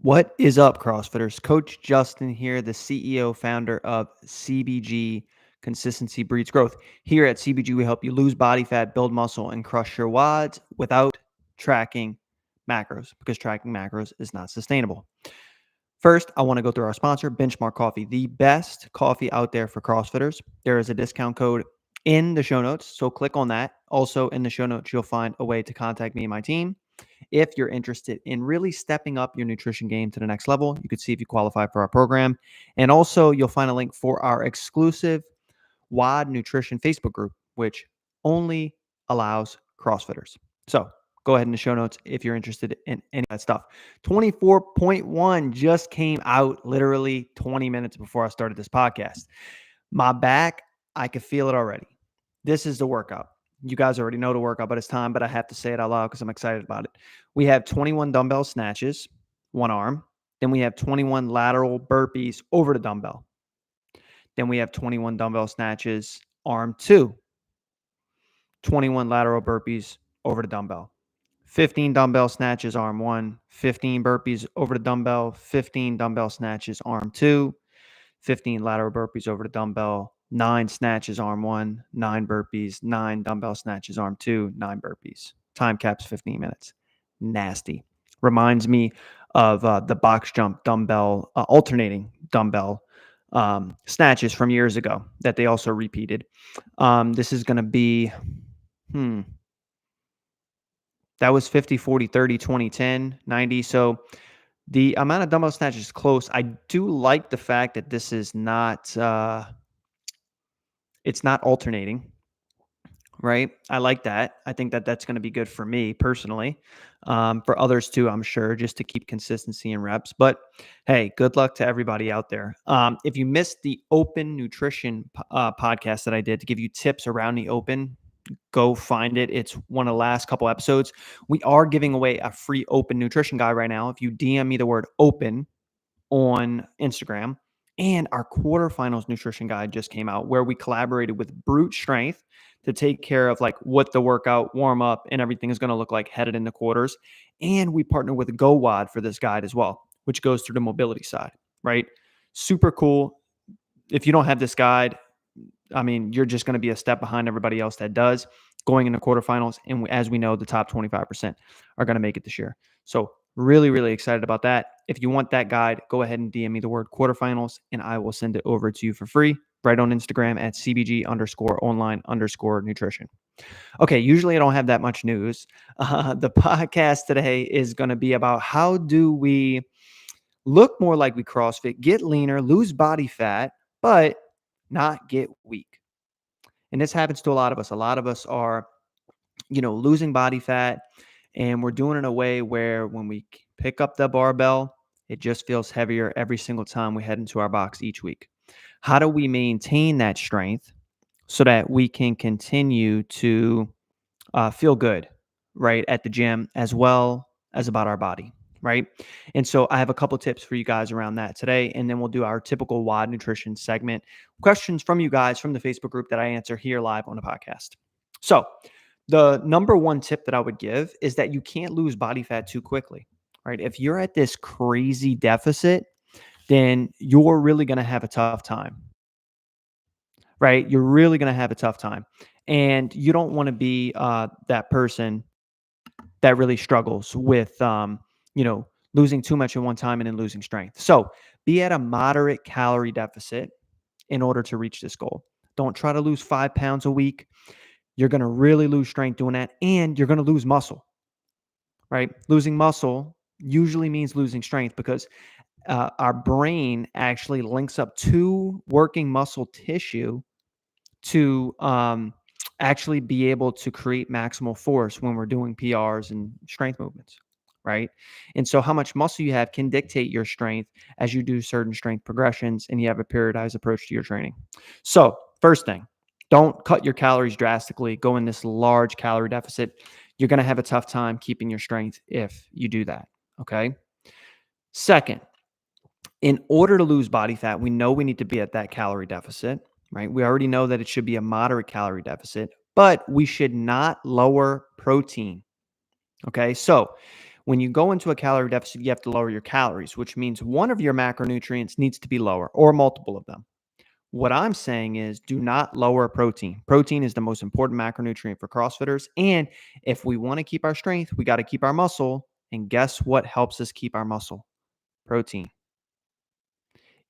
What is up, CrossFitters? Coach Justin here, the CEO founder of CBG. Consistency breeds growth. Here at CBG, we help you lose body fat, build muscle, and crush your wads without tracking macros, because tracking macros is not sustainable. First, I want to go through our sponsor, Benchmark Coffee, the best coffee out there for CrossFitters. There is a discount code in the show notes, so click on that. Also, in the show notes, you'll find a way to contact me and my team. If you're interested in really stepping up your nutrition game to the next level, you could see if you qualify for our program. And also, you'll find a link for our exclusive WOD Nutrition Facebook group, which only allows CrossFitters. So go ahead in the show notes if you're interested in any of that stuff. 24.1 just came out literally 20 minutes before I started this podcast. My back, I could feel it already. This is the workout. You guys already know the workout, but it's time. But I have to say it out loud because I'm excited about it. We have 21 dumbbell snatches, one arm. Then we have 21 lateral burpees over the dumbbell. Then we have 21 dumbbell snatches, arm 2. 21 lateral burpees over the dumbbell. 15 dumbbell snatches, arm 1. 15 burpees over the dumbbell. 15 dumbbell snatches, arm 2. 15 lateral burpees over the dumbbell. 9 snatches, arm 1, 9 burpees, 9 dumbbell snatches, arm 2, 9 burpees. Time caps 15 minutes. Nasty. Reminds me of the box jump dumbbell, alternating dumbbell snatches from years ago that they also repeated. This is going to be, that was 50, 40, 30, 20, 10, 90. So the amount of dumbbell snatches is close. I do like the fact that this is not... it's not alternating, right? I like that. I think that that's going to be good for me personally, for others too, I'm sure, just to keep consistency in reps. But hey, good luck to everybody out there. If you missed the Open Nutrition podcast that I did to give you tips around the Open, go find it. It's one of the last couple episodes. We are giving away a free Open Nutrition guide right now. If you DM me the word open on Instagram. And our quarterfinals nutrition guide just came out where we collaborated with Brute Strength to take care of like what the workout, warm up, and everything is going to look like headed in the quarters. And we partner with GoWOD for this guide as well, which goes through the mobility side, right? Super cool. If you don't have this guide, I mean, you're just going to be a step behind everybody else that does going into quarterfinals. And as we know, the top 25% are going to make it this year. So really, really excited about that. If you want that guide, go ahead and DM me the word quarterfinals and I will send it over to you for free right on Instagram at CBG_online_nutrition. Okay, usually I don't have that much news. The podcast today is going to be about how do we look more like we CrossFit, get leaner, lose body fat, but not get weak. And this happens to a lot of us. A lot of us are, losing body fat, and we're doing it in a way where when we pick up the barbell, it just feels heavier every single time we head into our box each week. How do we maintain that strength so that we can continue to feel good, right, at the gym as well as about our body, right? And so I have a couple tips for you guys around that today, and then we'll do our typical WOD nutrition segment. Questions from you guys from the Facebook group that I answer here live on the podcast. So the number one tip that I would give is that you can't lose body fat too quickly, right? If you're at this crazy deficit, then you're really going to have a tough time, right? You're really going to have a tough time. And you don't want to be that person that really struggles with, losing too much at one time and then losing strength. So be at a moderate calorie deficit in order to reach this goal. Don't try to lose 5 pounds a week. You're going to really lose strength doing that, and you're going to lose muscle, right? Losing muscle usually means losing strength because our brain actually links up to working muscle tissue to actually be able to create maximal force when we're doing PRs and strength movements, right? And so how much muscle you have can dictate your strength as you do certain strength progressions and you have a periodized approach to your training. So first thing, don't cut your calories drastically, go in this large calorie deficit. You're going to have a tough time keeping your strength if you do that, okay? Second, in order to lose body fat, we know we need to be at that calorie deficit, right? We already know that it should be a moderate calorie deficit, but we should not lower protein. Okay. So When you go into a calorie deficit, you have to lower your calories, which means one of your macronutrients needs to be lower or multiple of them. What I'm saying is do not lower protein. Protein is the most important macronutrient for CrossFitters. And if we want to keep our strength, we got to keep our muscle. And guess what helps us keep our muscle? Protein.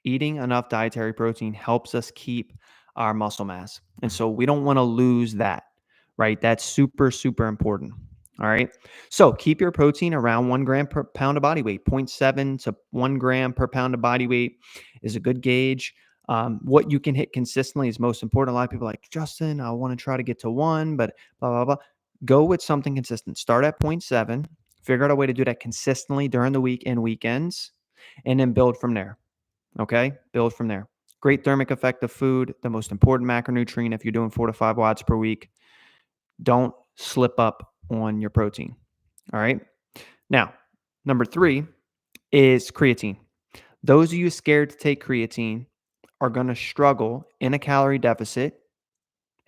Eating enough dietary protein helps us keep our muscle mass. And so we don't want to lose that, right? That's super, super important. All right. So keep your protein around 1 gram per pound of body weight. 0.7 to 1 gram per pound of body weight is a good gauge. What you can hit consistently is most important. A lot of people are like, Justin, I want to try to get to 1, but blah, blah, blah. Go with something consistent. Start at 0.7, figure out a way to do that consistently during the week and weekends, and then build from there. Okay, build from there. Great thermic effect of food, the most important macronutrient if you're doing 4 to 5 watts per week. Don't slip up on your protein. All right. Now, number 3 is creatine. Those of you scared to take creatine are going to struggle in a calorie deficit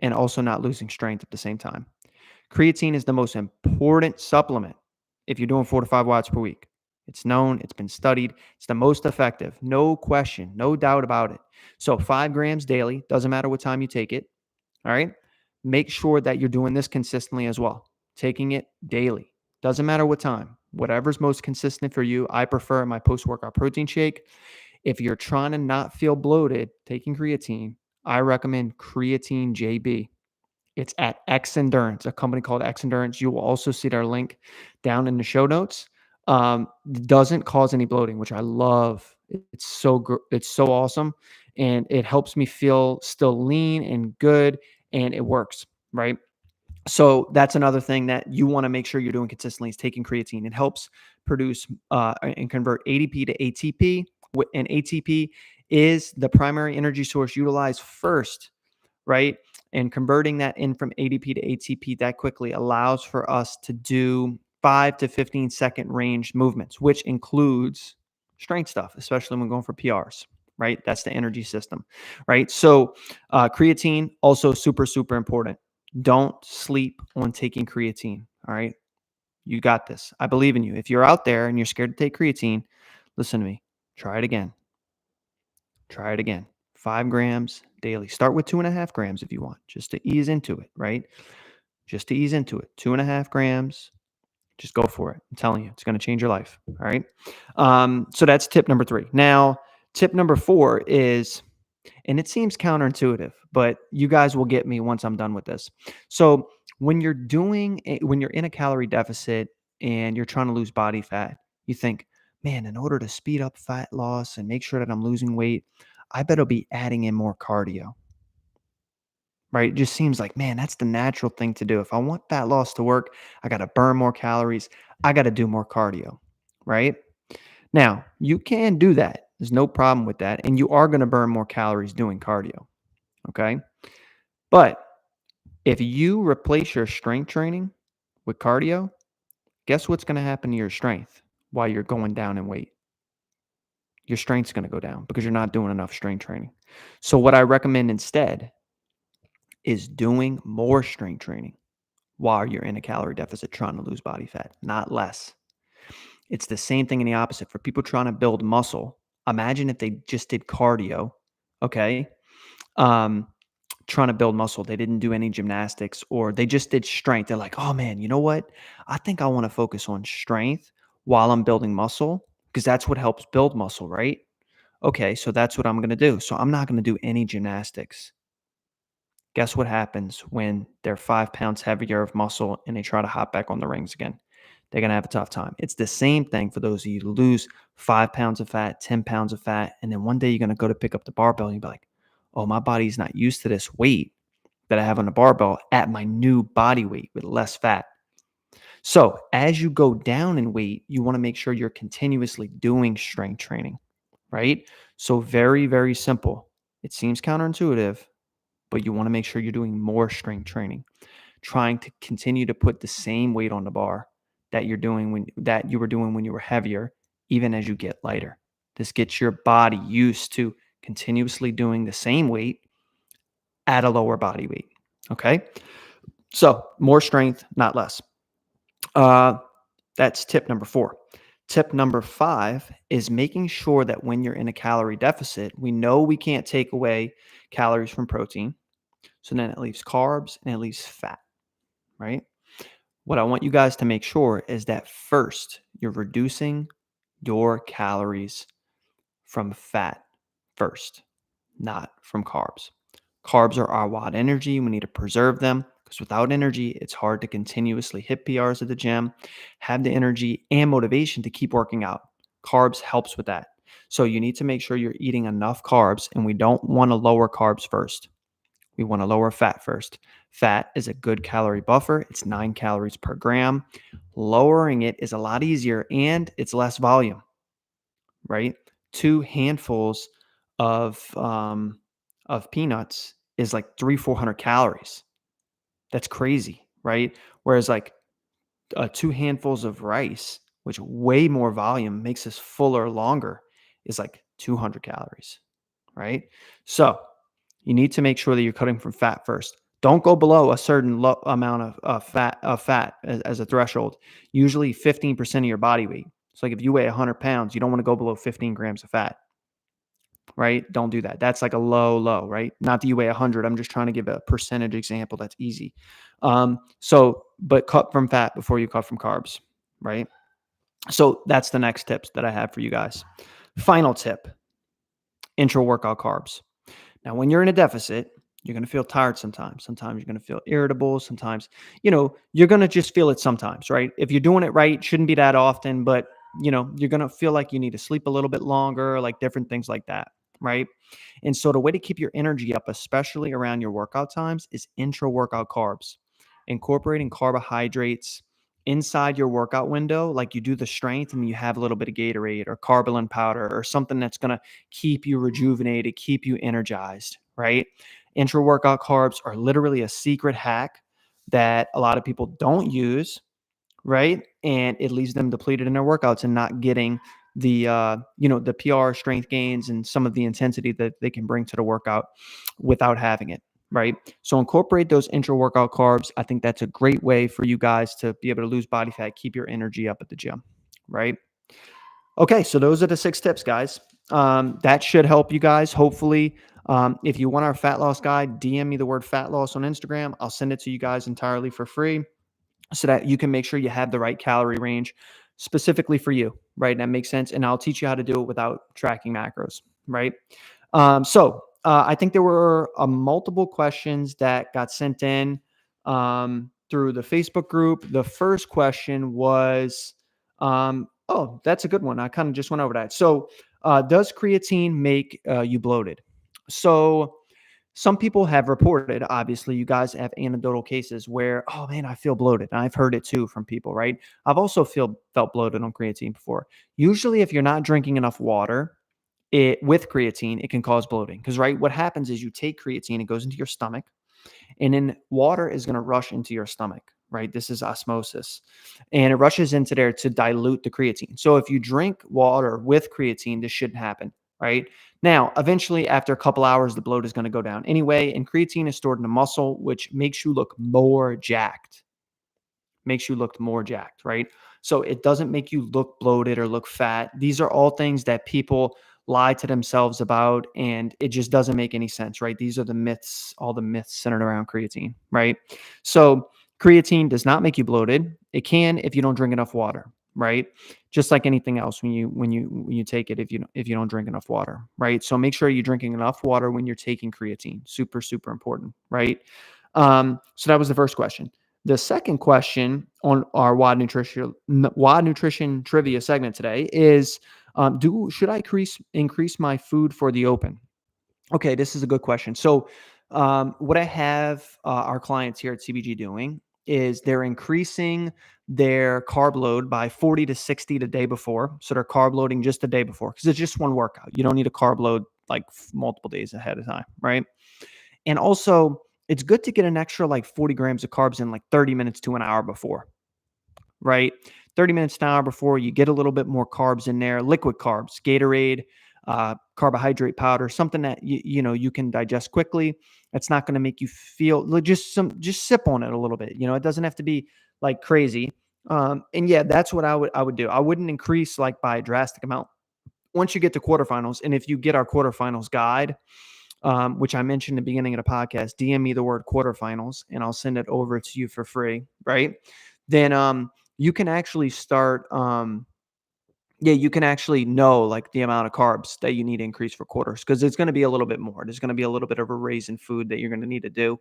and also not losing strength at the same time. Creatine is the most important supplement if you're doing 4 to 5 watts per week. It's known, it's been studied, it's the most effective. No question, no doubt about it. So 5 grams daily, doesn't matter what time you take it. All right. Make sure that you're doing this consistently as well. Taking it daily, doesn't matter what time, whatever's most consistent for you. I prefer my post workout protein shake. If you're trying to not feel bloated taking creatine, I recommend Creatine JB. It's at X Endurance, a company called X Endurance. You will also see their link down in the show notes. Doesn't cause any bloating, which I love. It's so awesome, and it helps me feel still lean and good, and it works, right? So that's another thing that you want to make sure you're doing consistently is taking creatine. It helps produce and convert ADP to ATP, and ATP is the primary energy source utilized first, right? And converting that in from ADP to ATP that quickly allows for us to do 5 to 15-second range movements, which includes strength stuff, especially when going for PRs, right? That's the energy system, right? So creatine, also super, super important. Don't sleep on taking creatine, all right? You got this. I believe in you. If you're out there and you're scared to take creatine, listen to me. Try it again. Try it again. 5 grams daily. Start with 2.5 grams if you want, just to ease into it, right? Just to ease into it. 2.5 grams. Just go for it. I'm telling you, it's going to change your life. All right. So that's tip number 3. Now, tip number 4 is, and it seems counterintuitive, but you guys will get me once I'm done with this. So when you're in a calorie deficit and you're trying to lose body fat, you think, man, in order to speed up fat loss and make sure that I'm losing weight, I better be adding in more cardio, right? It just seems like, man, that's the natural thing to do. If I want fat loss to work, I got to burn more calories. I got to do more cardio, right? Now, you can do that. There's no problem with that. And you are going to burn more calories doing cardio, okay? But if you replace your strength training with cardio, guess what's going to happen to your strength while you're going down in weight? Your strength's going to go down because you're not doing enough strength training. So what I recommend instead is doing more strength training while you're in a calorie deficit trying to lose body fat, not less. It's the same thing in the opposite. For people trying to build muscle, imagine if they just did cardio, okay? Um, Trying to build muscle. They didn't do any gymnastics or they just did strength. They're like, oh man, you know what? I think I want to focus on strength while I'm building muscle because that's what helps build muscle, right? Okay, so that's what I'm going to do. So I'm not going to do any gymnastics. Guess what happens when they're 5 pounds heavier of muscle and they try to hop back on the rings again? They're going to have a tough time. It's the same thing for those of you who lose 5 pounds of fat, 10 pounds of fat, and then one day you're going to go to pick up the barbell and you'll be like, oh, my body's not used to this weight that I have on the barbell at my new body weight with less fat. So as you go down in weight, you want to make sure you're continuously doing strength training, right? So very, very simple. It seems counterintuitive, but you want to make sure you're doing more strength training, trying to continue to put the same weight on the bar that you were doing when you were heavier, even as you get lighter. This gets your body used to continuously doing the same weight at a lower body weight. Okay. So more strength, not less. Uh, That's tip number 4. Tip number 5 is making sure that when you're in a calorie deficit, we know we can't take away calories from protein. So then it leaves carbs and it leaves fat, right? What I want you guys to make sure is that first, you're reducing your calories from fat first, not from carbs. Carbs are our WOD energy. We need to preserve them because without energy, it's hard to continuously hit PRs at the gym, have the energy and motivation to keep working out. Carbs helps with that. So you need to make sure you're eating enough carbs, and we don't want to lower carbs first. We want to lower fat first. Fat is a good calorie buffer. It's 9 calories per gram. Lowering it is a lot easier and it's less volume, right? 2 handfuls of peanuts is like 400 calories. That's crazy, right? Whereas like 2 handfuls of rice, which way more volume makes us fuller longer, is like 200 calories, right? So you need to make sure that you're cutting from fat first. Don't go below a certain amount of fat as a threshold. Usually 15% of your body weight. So like if you weigh 100 pounds, you don't want to go below 15 grams of fat, right? Don't do that. That's like a low, right? Not that you weigh 100. I'm just trying to give a percentage example that's easy. But cut from fat before you cut from carbs, right? So that's the next tips that I have for you guys. Final tip, intra-workout carbs. Now, when you're in a deficit, you're going to feel tired sometimes. Sometimes you're going to feel irritable. Sometimes, you're going to just feel it sometimes, right? If you're doing it right, it shouldn't be that often, but, you're going to feel like you need to sleep a little bit longer, like different things like that, right? And so the way to keep your energy up, especially around your workout times, is intra-workout carbs. Incorporating carbohydrates inside your workout window, like you do the strength and you have a little bit of Gatorade or Carbolin powder or something that's going to keep you rejuvenated, keep you energized, right? Intra workout carbs are literally a secret hack that a lot of people don't use, right? And it leaves them depleted in their workouts and not getting the PR strength gains and some of the intensity that they can bring to the workout without having it, right? So incorporate those intra workout carbs. I think that's a great way for you guys to be able to lose body fat, keep your energy up at the gym, right? Okay, so those are the 6 tips, guys. That should help you guys. Hopefully, if you want our fat loss guide, DM me the word fat loss on Instagram. I'll send it to you guys entirely for free so that you can make sure you have the right calorie range specifically for you, right? That makes sense. And I'll teach you how to do it without tracking macros, right? I think there were multiple questions that got sent in through the Facebook group. The first question was, oh, that's a good one. I kind of just went over that. So, does creatine make you bloated? So, some people have reported, obviously, you guys have anecdotal cases where, oh man, I feel bloated. And I've heard it too from people, right? I've also felt bloated on creatine before. Usually, if you're not drinking enough water, with creatine, it can cause bloating. Because right, what happens is you take creatine, it goes into your stomach, and then water is going to rush into your stomach, right? This is osmosis, and it rushes into there to dilute the creatine. So if you drink water with creatine, this shouldn't happen, right? Now, eventually, after a couple hours, the bloat is going to go down anyway, and creatine is stored in the muscle, which makes you look more jacked. Makes you look more jacked, right? So it doesn't make you look bloated or look fat. These are all things that people lie to themselves about, and it just doesn't make any sense, right? These are the myths, all the myths centered around creatine, right? So creatine does not make you bloated. It can if you don't drink enough water, right? Just like anything else when you take it, if you don't drink enough water, right? So make sure you're drinking enough water when you're taking creatine. Super, super important, right? So that was the first question. The second question on our WOD Nutrition trivia segment today is, should I increase my food for the open? Okay, this is a good question. So, what I have our clients here at CBG doing is they're increasing their carb load by 40 to 60 the day before. So they're carb loading just the day before because it's just one workout. You don't need a carb load like multiple days ahead of time, right? And also, it's good to get an extra like 40 grams of carbs in like 30 minutes to an hour before, right? 30 minutes to an hour before, you get a little bit more carbs in there, liquid carbs, Gatorade, carbohydrate powder, something that you can digest quickly. It's not going to make you feel just sip on it a little bit. It doesn't have to be like crazy. And yeah, that's what I would do. I wouldn't increase like by a drastic amount once you get to quarterfinals. And if you get our quarterfinals guide, which I mentioned at the beginning of the podcast, DM me the word quarterfinals and I'll send it over to you for free. Right. Then you can actually start yeah, you can actually know like the amount of carbs that you need to increase for quarters because it's going to be a little bit more. There's going to be a little bit of a raise in food that you're going to need to do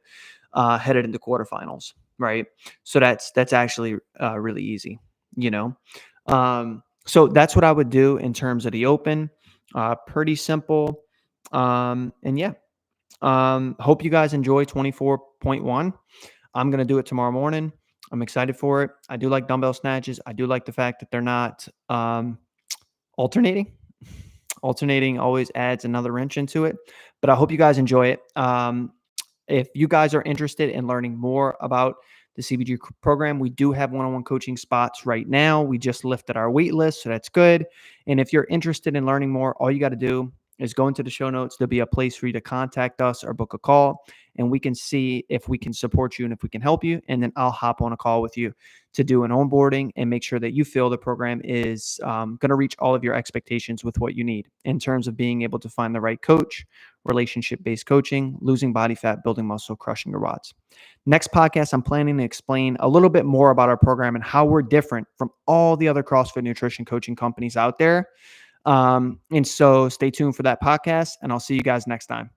headed into quarterfinals, right? So that's actually really easy, you know. So that's what I would do in terms of the open. Pretty simple, and yeah. Hope you guys enjoy 24.1. I'm gonna do it tomorrow morning. I'm excited for it. I do like dumbbell snatches. I do like the fact that they're not alternating. Alternating always adds another wrench into it. But I hope you guys enjoy it. If you guys are interested in learning more about the CBG program, we do have one-on-one coaching spots right now. We just lifted our wait list, so that's good. And if you're interested in learning more, all you got to do is go into the show notes. There'll be a place for you to contact us or book a call, and we can see if we can support you and if we can help you. And then I'll hop on a call with you to do an onboarding and make sure that you feel the program is going to reach all of your expectations with what you need in terms of being able to find the right coach, relationship-based coaching, losing body fat, building muscle, crushing your rods. Next podcast, I'm planning to explain a little bit more about our program and how we're different from all the other CrossFit nutrition coaching companies out there. And so stay tuned for that podcast, and I'll see you guys next time.